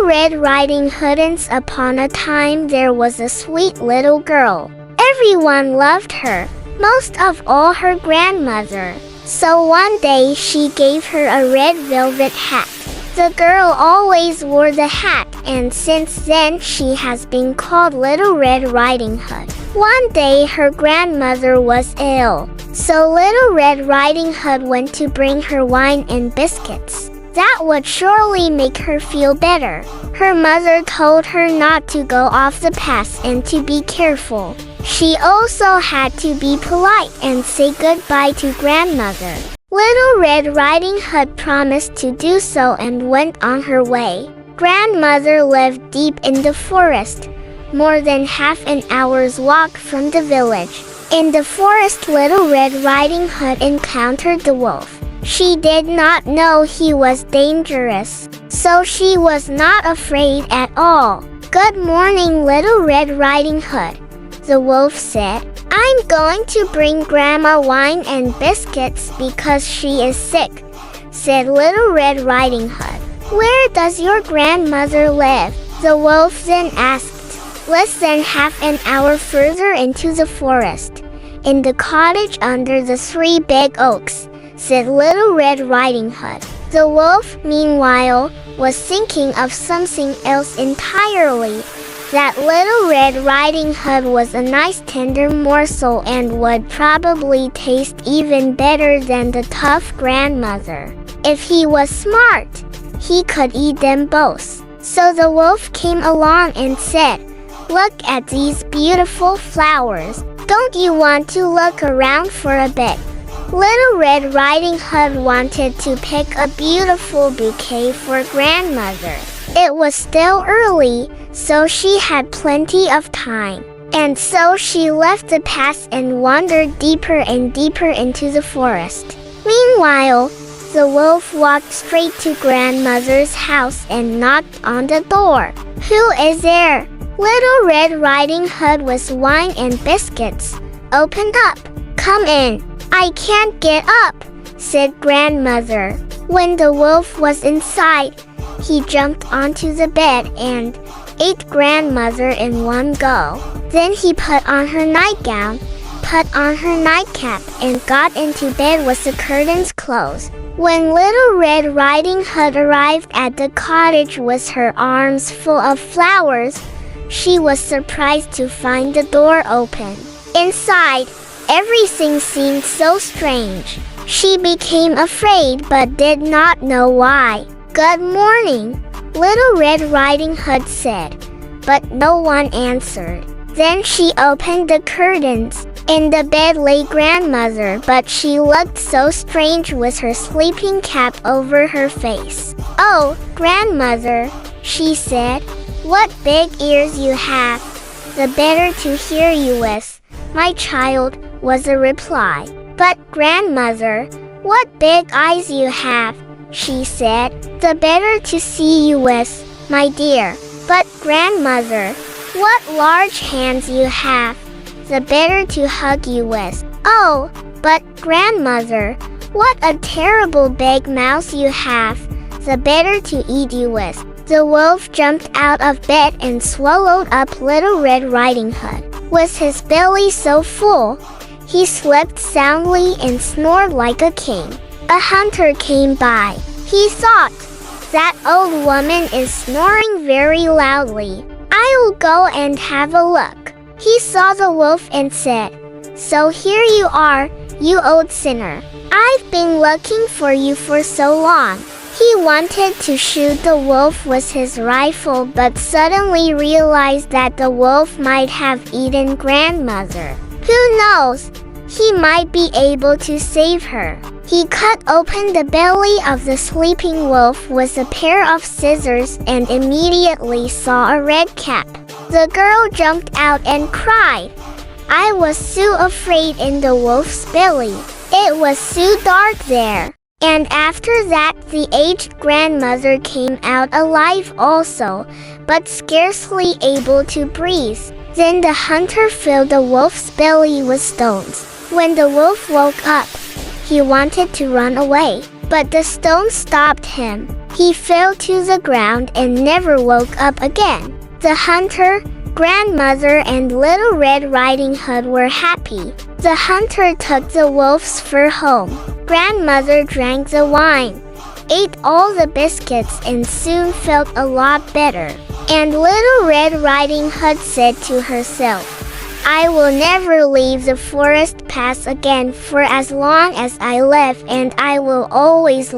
Red Riding Hood. Once upon a time there was a sweet little girl. Everyone loved her, most of all her grandmother. So one day she gave her a red velvet hat. The girl always wore the hat, and since then she has been called Little Red Riding Hood. One day her grandmother was ill, so Little Red Riding Hood went to bring her wine and biscuits. That would surely make her feel better. Her mother told her not to go off the path and to be careful. She also had to be polite and say goodbye to grandmother. Little Red Riding Hood promised to do so and went on her way. Grandmother lived deep in the forest, more than half an hour's walk from the village. In the forest, Little Red Riding Hood encountered the wolf. She did not know he was dangerous, so she was not afraid at all. "Good morning, Little Red Riding Hood," the wolf said. "I'm going to bring Grandma wine and biscuits because she is sick," said Little Red Riding Hood. "Where does your grandmother live?" the wolf then asked. "Less than half an hour further into the forest, in the cottage under the 3 big oaks," said Little Red Riding Hood. The wolf, meanwhile, was thinking of something else entirely. That Little Red Riding Hood was a nice tender morsel and would probably taste even better than the tough grandmother. If he was smart, he could eat them both. So the wolf came along and said, "Look at these beautiful flowers. Don't you want to look around for a bit?" Little Red Riding Hood wanted to pick a beautiful bouquet for grandmother. It was still early, so she had plenty of time. And so she left the path and wandered deeper and deeper into the forest. Meanwhile, the wolf walked straight to grandmother's house and knocked on the door. "Who is there?" Little Red Riding Hood with wine and biscuits. "Open up. Come in." "I can't get up," said grandmother. When the wolf was inside, he jumped onto the bed and ate grandmother in one go. Then he put on her nightgown, put on her nightcap, and got into bed with the curtains closed. When Little Red Riding Hood arrived at the cottage with her arms full of flowers, she was surprised to find the door open. Inside, everything seemed so strange. She became afraid but did not know why. "Good morning," Little Red Riding Hood said, but no one answered. Then she opened the curtains. In the bed lay grandmother, but she looked so strange with her sleeping cap over her face. "Oh, grandmother," she said, "what big ears you have. The better to hear you with, my child," was the reply. "But grandmother, what big eyes you have," she said. "The better to see you with, my dear." "But grandmother, what large hands you have, the better to hug you with." "Oh, but grandmother, what a terrible big mouth you have, the better to eat you with." The wolf jumped out of bed and swallowed up Little Red Riding Hood. With his belly so full, he slept soundly and snored like a king. A hunter came by. He thought, "That old woman is snoring very loudly. I'll go and have a look." He saw the wolf and said, "So here you are, you old sinner. I've been looking for you for so long." He wanted to shoot the wolf with his rifle but suddenly realized that the wolf might have eaten grandmother. Who knows? He might be able to save her. He cut open the belly of the sleeping wolf with a pair of scissors and immediately saw a red cap. The girl jumped out and cried. "I was so afraid in the wolf's belly. It was so dark there." And after that the aged grandmother came out alive also, but scarcely able to breathe. Then the hunter filled the wolf's belly with stones. When the wolf woke up, he wanted to run away, but the stones stopped him. He fell to the ground and never woke up again. The hunter, grandmother, and Little Red Riding Hood were happy. The hunter took the wolf's fur home. Grandmother drank the wine, ate all the biscuits, and soon felt a lot better. And Little Red Riding Hood said to herself, "I will never leave the forest path again for as long as I live, and I will always